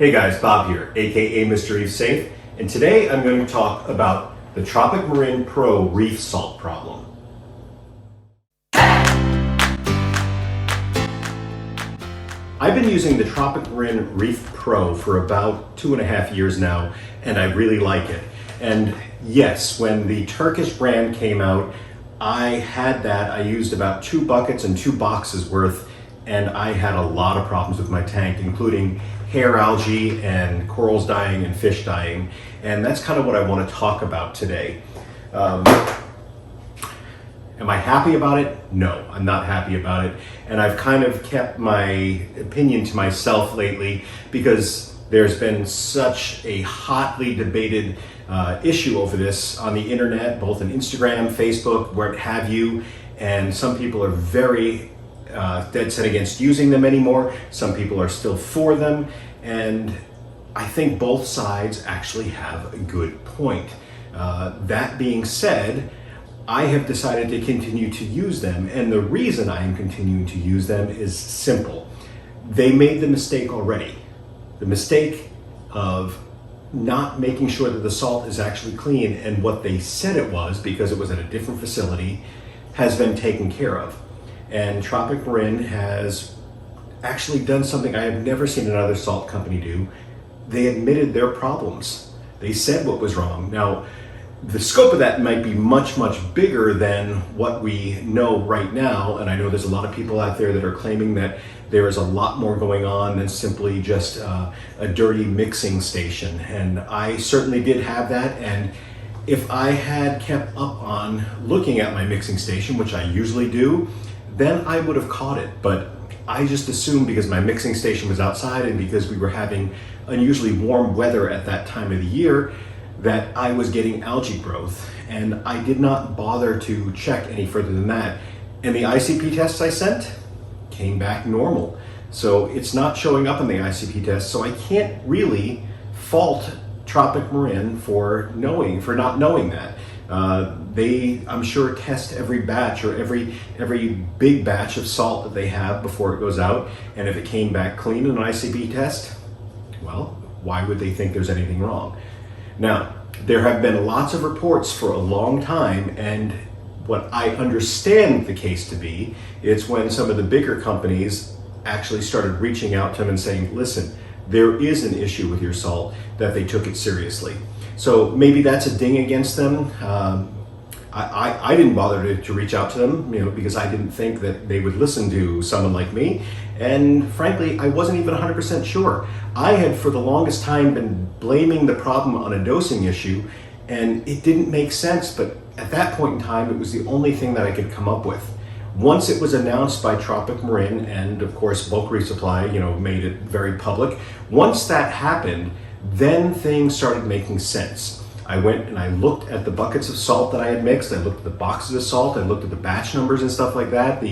Hey guys, Bob here, aka Mr. Reef Safe, and today I'm going to talk about the Tropic Marin Pro reef salt problem. I've been using the Tropic Marin Reef Pro for about 2.5 years now, and I really like it. And yes, when the Turkish brand came out, I had that. I used about 2 buckets and 2 boxes worth, and I had a lot of problems with my tank, including hair algae and corals dying and fish dying. And that's kind of what I want to talk about today. Am I happy about it? No, I'm not happy about it. And I've kind of kept my opinion to myself lately because there's been such a hotly debated issue over this on the internet, both on Instagram, Facebook, where have you. And some people are very dead set against using them anymore. Some people are still for them. And I think both sides actually have a good point. That being said, I have decided to continue to use them, and the reason I am continuing to use them is simple. They made the mistake already. The mistake of not making sure that the salt is actually clean and what they said it was, because it was at a different facility, has been taken care of. And Tropic Marin has actually done something I have never seen another salt company do. They admitted their problems. They said what was wrong. Now, the scope of that might be much, much bigger than what we know right now. And I know there's a lot of people out there that are claiming that there is a lot more going on than simply just a dirty mixing station. And I certainly did have that. And if I had kept up on looking at my mixing station, which I usually do, then I would have caught it. But I just assumed because my mixing station was outside and because we were having unusually warm weather at that time of the year, that I was getting algae growth, and I did not bother to check any further than that. And the ICP tests I sent came back normal. So it's not showing up in the ICP test, so I can't really fault Tropic Marin for not knowing that. They, I'm sure, test every batch or every big batch of salt that they have before it goes out, and if it came back clean in an ICP test, well, why would they think there's anything wrong? Now, there have been lots of reports for a long time, and what I understand the case to be, it's when some of the bigger companies actually started reaching out to them and saying, listen, there is an issue with your salt, that they took it seriously. So maybe that's a ding against them. I didn't bother to reach out to them, because I didn't think that they would listen to someone like me. And frankly, I wasn't even 100% sure. I had for the longest time been blaming the problem on a dosing issue, and it didn't make sense. But at that point in time, it was the only thing that I could come up with. Once it was announced by Tropic Marin, and of course Bulk Resupply, made it very public. Once that happened, then things started making sense. I went and I looked at the buckets of salt that I had mixed. I looked at the boxes of salt. I looked at the batch numbers and stuff like that,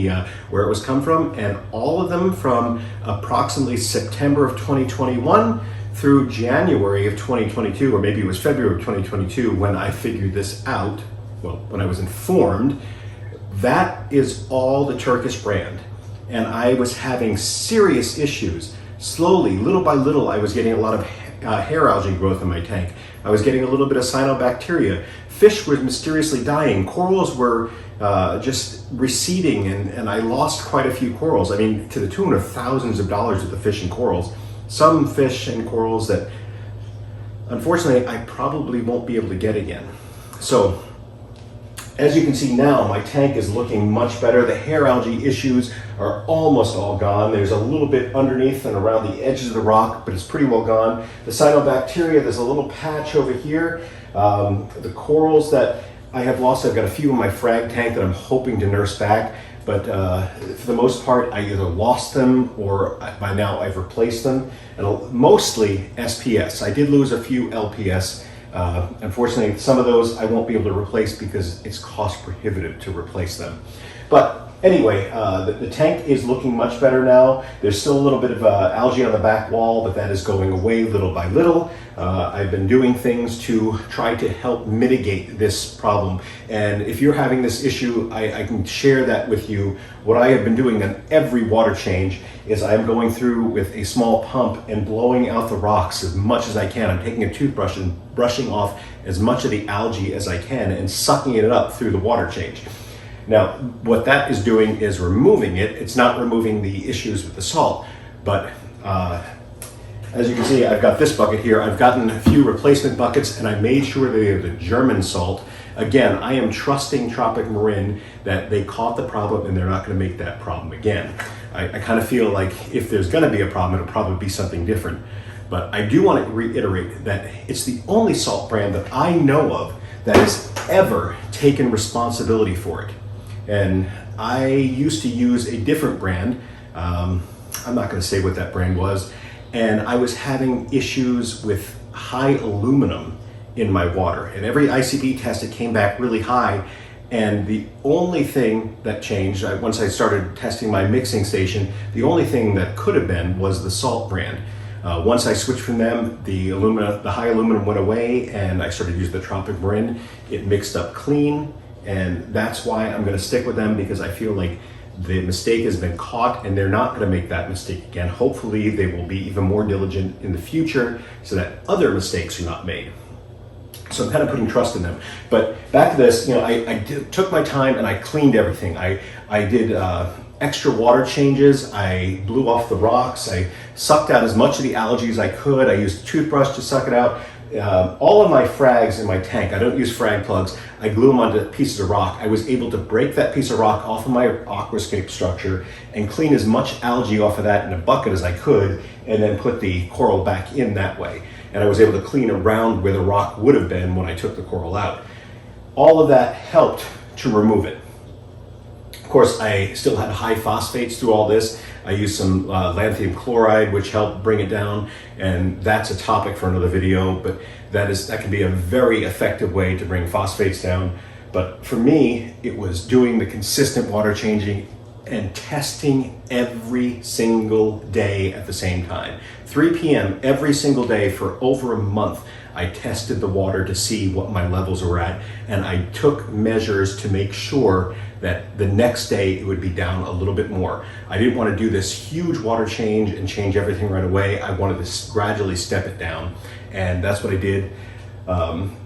where it was come from, and all of them from approximately September of 2021 through January of 2022, or maybe it was February of 2022 when I figured this out, well, when I was informed. That is all the Turkish brand. And I was having serious issues. Slowly, little by little, I was getting a lot of hair algae growth in my tank. I was getting a little bit of cyanobacteria. Fish were mysteriously dying. Corals were just receding, and I lost quite a few corals. I mean, to the tune of thousands of dollars with the fish and corals. Some fish and corals that, unfortunately, I probably won't be able to get again. So, as you can see now, my tank is looking much better. The hair algae issues are almost all gone. There's a little bit underneath and around the edges of the rock, but it's pretty well gone. The cyanobacteria, there's a little patch over here. The corals that I have lost, I've got a few in my frag tank that I'm hoping to nurse back, but for the most part, I either lost them or by now I've replaced them. And mostly SPS. I did lose a few LPS. Unfortunately, some of those I won't be able to replace because it's cost prohibitive to replace them. But anyway, the tank is looking much better now. There's still a little bit of algae on the back wall, but that is going away little by little. I've been doing things to try to help mitigate this problem. And if you're having this issue, I can share that with you. What I have been doing on every water change is I'm going through with a small pump and blowing out the rocks as much as I can. I'm taking a toothbrush and brushing off as much of the algae as I can and sucking it up through the water change. Now, what that is doing is removing it. It's not removing the issues with the salt, but as you can see, I've got this bucket here. I've gotten a few replacement buckets and I made sure they are the German salt. Again, I am trusting Tropic Marin that they caught the problem and they're not going to make that problem again. I kind of feel like if there's going to be a problem, it'll probably be something different. But I do want to reiterate that it's the only salt brand that I know of that has ever taken responsibility for it. And I used to use a different brand. I'm not going to say what that brand was. And I was having issues with high aluminum in my water. And every ICP test, it came back really high. And the only thing that changed, once I started testing my mixing station, the only thing that could have been was the salt brand. Once I switched from them, the high aluminum went away and I started using the Tropic Marin. It mixed up clean. And that's why I'm going to stick with them, because I feel like the mistake has been caught and they're not going to make that mistake again. Hopefully they will be even more diligent in the future so that other mistakes are not made. So I'm kind of putting trust in them. But back to this, I took my time and I cleaned everything. I did extra water changes. I blew off the rocks. I sucked out as much of the algae as I could. I used a toothbrush to suck it out. All of my frags in my tank, I don't use frag plugs, I glue them onto pieces of rock. I was able to break that piece of rock off of my aquascape structure and clean as much algae off of that in a bucket as I could, and then put the coral back in that way. And I was able to clean around where the rock would have been when I took the coral out. All of that helped to remove it. Of course, I still had high phosphates through all this. I used some lanthanum chloride, which helped bring it down, and that's a topic for another video, but that can be a very effective way to bring phosphates down. But for me, it was doing the consistent water changing and testing every single day at the same time. 3 p.m. every single day for over a month. I tested the water to see what my levels were at, and I took measures to make sure that the next day it would be down a little bit more. I didn't want to do this huge water change and change everything right away. I wanted to gradually step it down, and that's what I did. And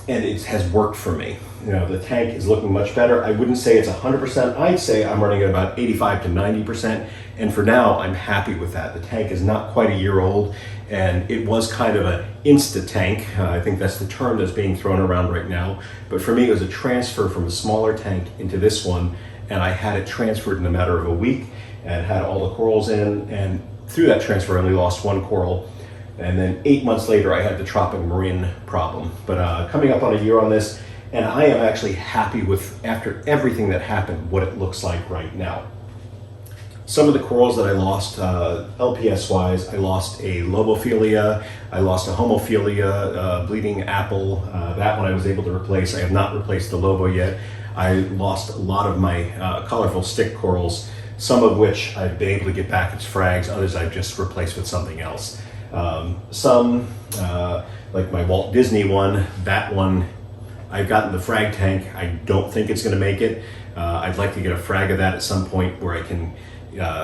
it has worked for me. The tank is looking much better. I wouldn't say it's 100%. I'd say I'm running at about 85 to 90%. And for now, I'm happy with that. The tank is not quite a year old, and it was kind of an insta tank. I think that's the term that's being thrown around right now. But for me, it was a transfer from a smaller tank into this one, and I had it transferred in a matter of a week and had all the corals in. And through that transfer, I only lost one coral. And then 8 months later, I had the Tropic Marin problem. But coming up on a year on this, and I am actually happy with, after everything that happened, what it looks like right now. Some of the corals that I lost, LPS-wise, I lost a Lobophilia, I lost a Homophilia, bleeding apple. That one I was able to replace. I have not replaced the Lobo yet. I lost a lot of my colorful stick corals, some of which I've been able to get back as frags, others I've just replaced with something else. Some, like my Walt Disney one, that one, I've gotten the frag tank. I don't think it's going to make it. I'd like to get a frag of that at some point where I can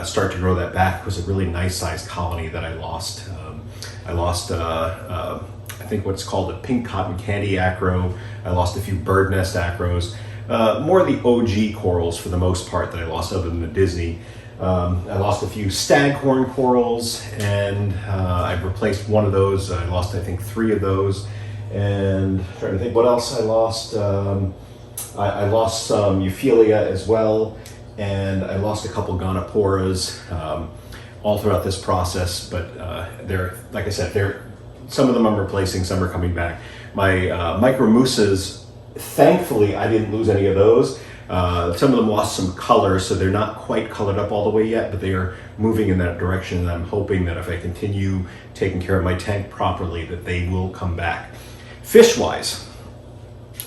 start to grow that back. It was a really nice sized colony that I lost. I lost, I think what's called a pink cotton candy acro. I lost a few bird nest acros. More of the OG corals for the most part that I lost, other than the Disney. I lost a few staghorn corals, and I've replaced one of those. I lost, I think, 3 of those. And I'm trying to think what else I lost. I lost some Euphilia as well, and I lost a couple Gonoporas all throughout this process. But they're, like I said, some of them I'm replacing, some are coming back. My Micromusas, thankfully, I didn't lose any of those. Some of them lost some color, so they're not quite colored up all the way yet, but they are moving in that direction, and I'm hoping that if I continue taking care of my tank properly, that they will come back. Fish-wise,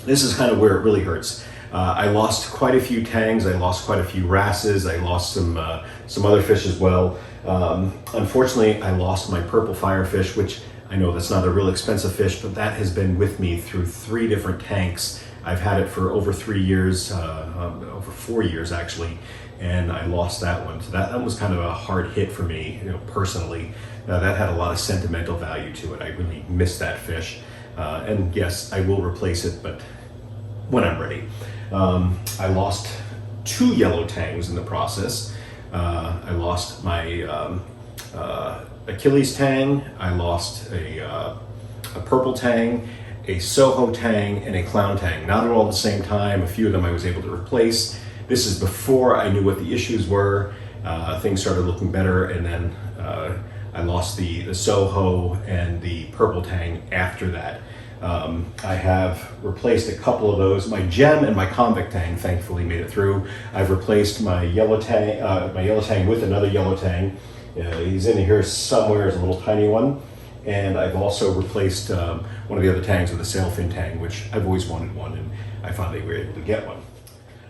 this is kind of where it really hurts. I lost quite a few tangs. I lost quite a few wrasses. I lost some other fish as well. Unfortunately, I lost my purple firefish, which I know that's not a real expensive fish, but that has been with me through 3 different tanks. I've had it for over 3 years, over 4 years actually, and I lost that one. So that was kind of a hard hit for me, personally. That had a lot of sentimental value to it. I really missed that fish. And yes, I will replace it, but when I'm ready. I lost 2 yellow tangs in the process. I lost my Achilles tang, I lost a purple tang, a Soho tang, and a clown tang. Not all at the same time. A few of them I was able to replace. This is before I knew what the issues were. Things started looking better, and then I lost the Soho and the purple tang after that. I have replaced a couple of those. My gem and my convict tang thankfully made it through. I've replaced my yellow tang with another yellow tang. He's in here somewhere as a little tiny one. And I've also replaced one of the other tangs with a sailfin tang, which I've always wanted one, and I finally were able to get one.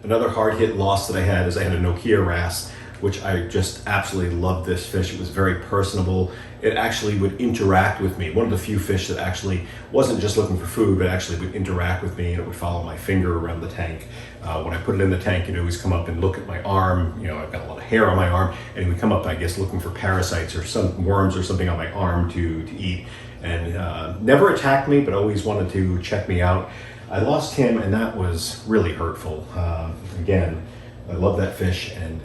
Another hard hit loss that I had is I had a Nokia wrasse, which I just absolutely loved this fish. It was very personable. It actually would interact with me. One of the few fish that actually wasn't just looking for food, but actually would interact with me, and it would follow my finger around the tank. When I put it in the tank, it'd always come up and look at my arm. I've got a lot of hair on my arm, and it would come up, I guess, looking for parasites or some worms or something on my arm to eat. And never attacked me, but always wanted to check me out. I lost him, and that was really hurtful. Again, I love that fish, and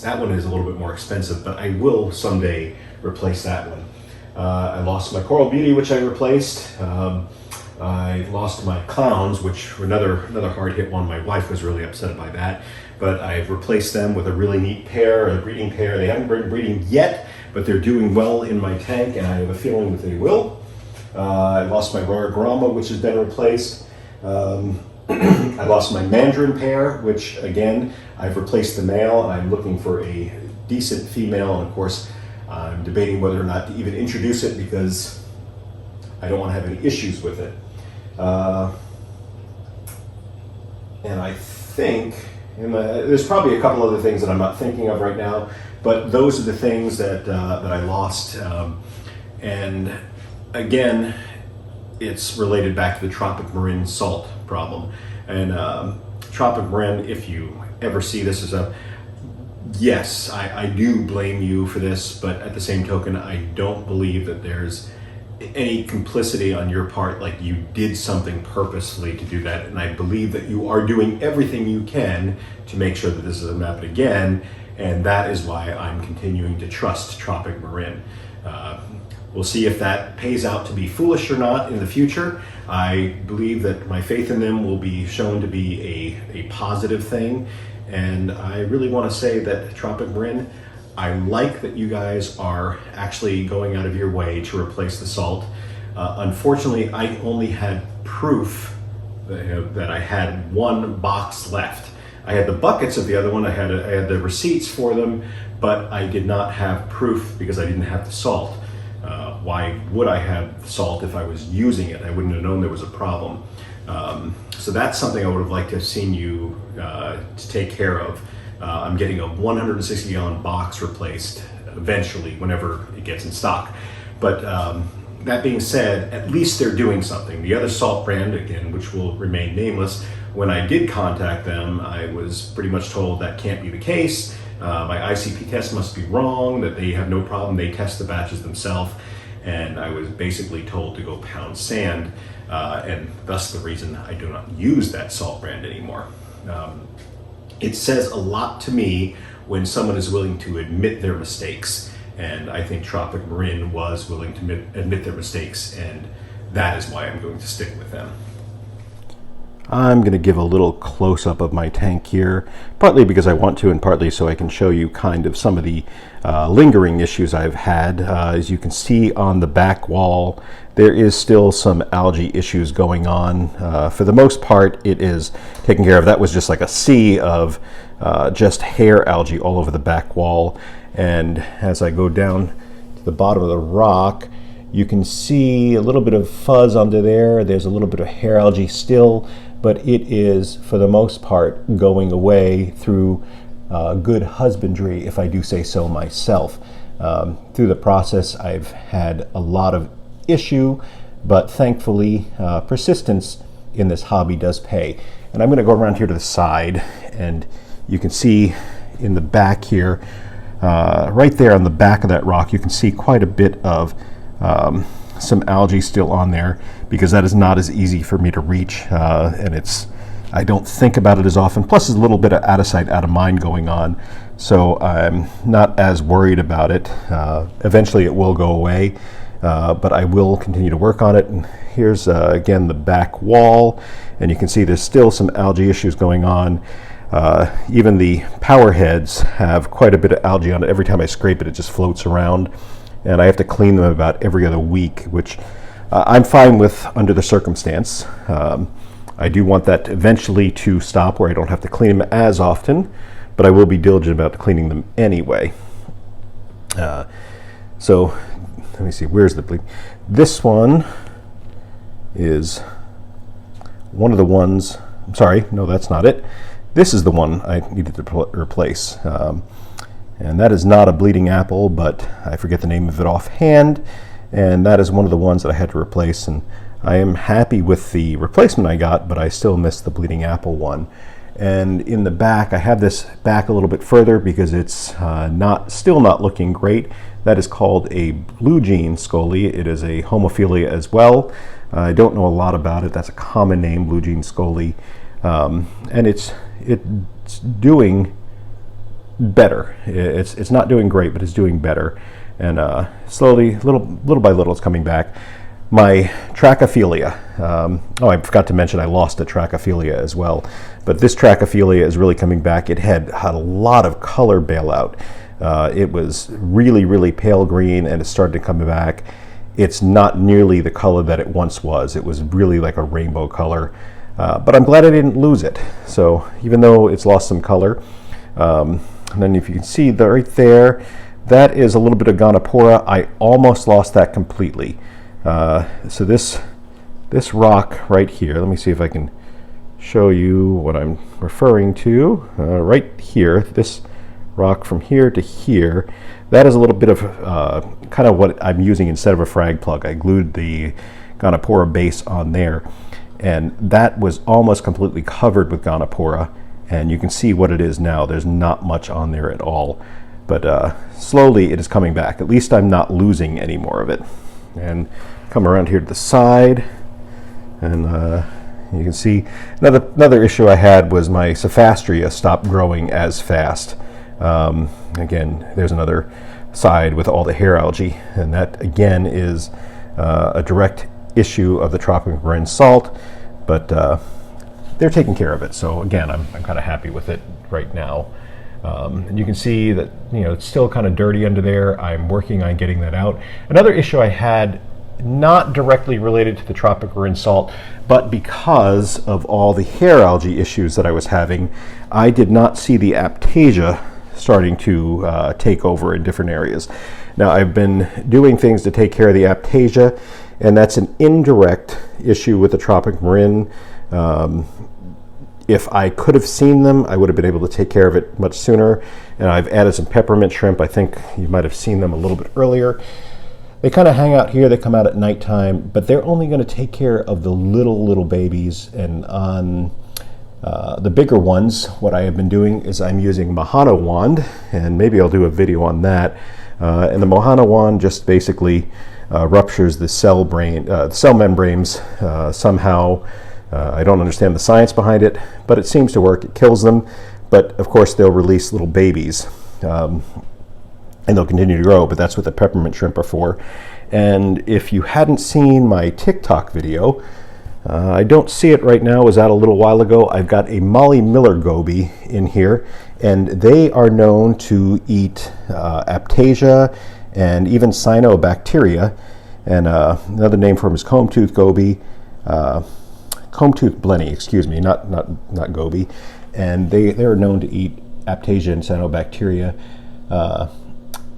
that one is a little bit more expensive, but I will someday replace that one. I lost my Coral Beauty, which I replaced. I lost my clowns, which were another hard hit one. My wife was really upset by that, but I've replaced them with a really neat pair, a breeding pair. They haven't been breeding yet, but they're doing well in my tank, and I have a feeling that they will. I lost my Royal Grama, which has been replaced. I lost my Mandarin pair, which again, I've replaced the male. I'm looking for a decent female, and of course, I'm debating whether or not to even introduce it because I don't want to have any issues with it. And I think, there's probably a couple other things that I'm not thinking of right now, but those are the things that I lost. And again, it's related back to the Tropic Marin salt problem. And Tropic Marin, if you ever see this as yes, I do blame you for this, but at the same token, I don't believe that there's any complicity on your part, like you did something purposefully to do that. And I believe that you are doing everything you can to make sure that this doesn't happen again. And that is why I'm continuing to trust Tropic Marin. We'll see if that pays out to be foolish or not in the future. I believe that my faith in them will be shown to be a positive thing. And I really want to say that Tropic Marin, I like that you guys are actually going out of your way to replace the salt. Unfortunately, I only had proof that I had 1 box left. I had the buckets of the other one, I had the receipts for them, but I did not have proof because I didn't have the salt. Why would I have salt if I was using it? I wouldn't have known there was a problem. So that's something I would have liked to have seen you to take care of. I'm getting a 160 gallon box replaced eventually whenever it gets in stock. But that being said, at least they're doing something. The other salt brand, again, which will remain nameless, when I did contact them, I was pretty much told that can't be the case. My ICP test must be wrong, that they have no problem. They test the batches themselves. And I was basically told to go pound sand, and thus the reason I do not use that salt brand anymore. It says a lot to me when someone is willing to admit their mistakes, and I think Tropic Marin was willing to admit their mistakes, and that is why I'm going to stick with them. I'm going to give a little close-up of my tank here, partly because I want to and partly so I can show you kind of some of the lingering issues I've had. As you can see on the back wall, there is still some algae issues going on. For the most part, it is taken care of. That was just like a sea of just hair algae all over the back wall. And as I go down to the bottom of the rock, You can see a little bit of fuzz under there. There's a little bit of hair algae still, but it is, for the most part, going away through good husbandry, if I do say so myself. Through the process, I've had a lot of issue, but thankfully, persistence in this hobby does pay. And I'm going to go around here to the side, and you can see in the back here, right there on the back of that rock, you can see quite a bit of some algae still on there, because that is not as easy for me to reach, and I don't think about it as often. Plus, there's a little bit of out of sight, out of mind going on, so I'm not as worried about it. Eventually it will go away, but I will continue to work on it. And here's again the back wall, and you can see there's still some algae issues going on. Even the power heads have quite a bit of algae on it. Every time I scrape it, it just floats around, and I have to clean them about every other week, which I'm fine with under the circumstance. I do want that eventually to stop, where I don't have to clean them as often, but I will be diligent about cleaning them anyway. So let me see, where's the bleed? This one is one of the ones, I'm sorry, no, that's not it. This is the one I needed to replace. And that is not a bleeding apple, but I forget the name of it offhand. And that is one of the ones that I had to replace. And I am happy with the replacement I got, but I still miss the bleeding apple one. And in the back, I have this back a little bit further because it's still not looking great. That is called a blue jean scolie. It is a homophilia as well. I don't know a lot about it. That's a common name, blue jean scolie. And it's doing better. It's not doing great, but it's doing better. And slowly, little by little, it's coming back. My trachophilia. I forgot to mention I lost a trachophilia as well. But this trachophilia is really coming back. It had a lot of color bailout. It was really, really pale green, and it started to come back. It's not nearly the color that it once was. It was really like a rainbow color. But I'm glad I didn't lose it. So even though it's lost some color, and then if you can see right there, that is a little bit of Gonophora. I almost lost that completely. So this rock right here, let me see if I can show you what I'm referring to. Right here, this rock from here to here, that is a little bit of kind of what I'm using instead of a frag plug. I glued the Gonophora base on there, and that was almost completely covered with Gonophora, and you can see what it is now. There's not much on there at all, but slowly it is coming back. At least I'm not losing any more of it. And come around here to the side, and you can see another issue I had was my Sophastria stopped growing as fast. Again, there's another side with all the hair algae, and that again is a direct issue of the Tropic Marin salt, but they're taking care of it. So again, I'm kind of happy with it right now. And you can see that it's still kind of dirty under there. I'm working on getting that out. Another issue I had, not directly related to the Tropic Marin salt, but because of all the hair algae issues that I was having, I did not see the Aiptasia starting to take over in different areas. Now, I've been doing things to take care of the Aiptasia, and that's an indirect issue with the Tropic Marin. If I could have seen them, I would have been able to take care of it much sooner. And I've added some peppermint shrimp. I think you might have seen them a little bit earlier. They kind of hang out here. They come out at nighttime, but they're only going to take care of the little babies. And on the bigger ones, what I have been doing is I'm using Mohana wand, and maybe I'll do a video on that. And the Mohana wand just basically ruptures the cell membranes somehow. I don't understand the science behind it, but it seems to work. It kills them, but of course they'll release little babies, and they'll continue to grow, but that's what the peppermint shrimp are for. And if you hadn't seen my TikTok video, I don't see it right now, it was out a little while ago. I've got a Molly Miller goby in here, and they are known to eat Aiptasia and even cyanobacteria, and another name for them is comb-tooth goby. Comb-tooth blenny, excuse me, not goby, and they are known to eat Aiptasia and cyanobacteria.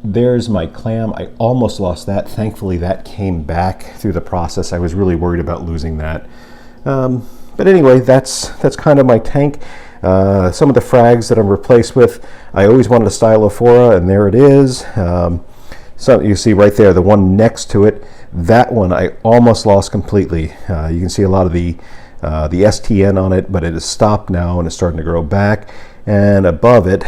there's my clam. I almost lost that. Thankfully, that came back through the process. I was really worried about losing that. But anyway, that's kind of my tank. Some of the frags that I'm replaced with, I always wanted a Stylophora, and there it is. So you see right there, the one next to it, that one I almost lost completely. You can see a lot of the STN on it, but it has stopped now and it's starting to grow back. And above it,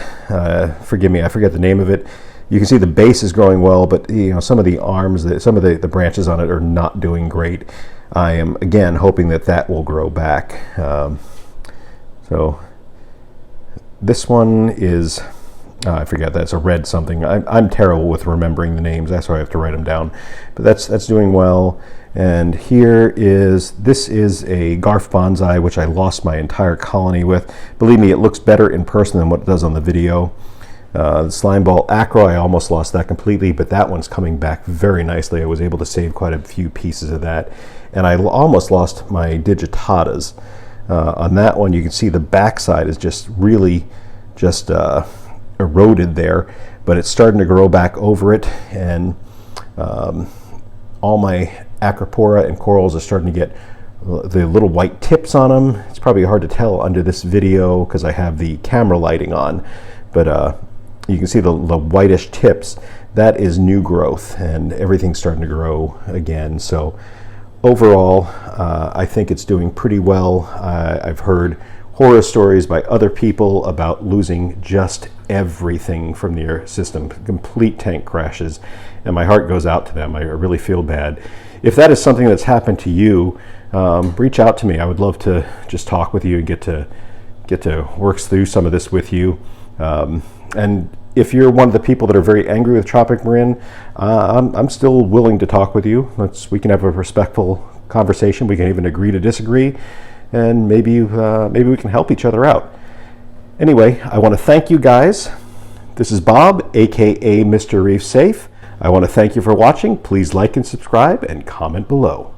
forgive me, I forget the name of it. You can see the base is growing well, but some of the arms, some of the branches on it are not doing great. I am again hoping that will grow back. So this one is, I forget, that's a red something. I'm terrible with remembering the names. That's why I have to write them down. But that's doing well. And this is a Garf bonsai, which I lost my entire colony with. Believe me, it looks better in person than what it does on the video. The slime ball acro, I almost lost that completely, but that one's coming back very nicely. I was able to save quite a few pieces of that. And I almost lost my digitatas. On that one, you can see the backside is just really eroded there, but it's starting to grow back over it, and all my acropora and corals are starting to get the little white tips on them. It's probably hard to tell under this video because I have the camera lighting on, but you can see the whitish tips. That is new growth, and everything's starting to grow again. So overall, I think it's doing pretty well. I've heard horror stories by other people about losing just everything from their system, complete tank crashes, and my heart goes out to them. I really feel bad. If that is something that's happened to you, reach out to me. I would love to just talk with you and get to work through some of this with you. And if you're one of the people that are very angry with Tropic Marin, I'm still willing to talk with you. We can have a respectful conversation. We can even agree to disagree, and maybe we can help each other out. Anyway, I want to thank you guys. This is Bob, aka Mr. Reef Safe. I want to thank you for watching. Please like and subscribe and comment below.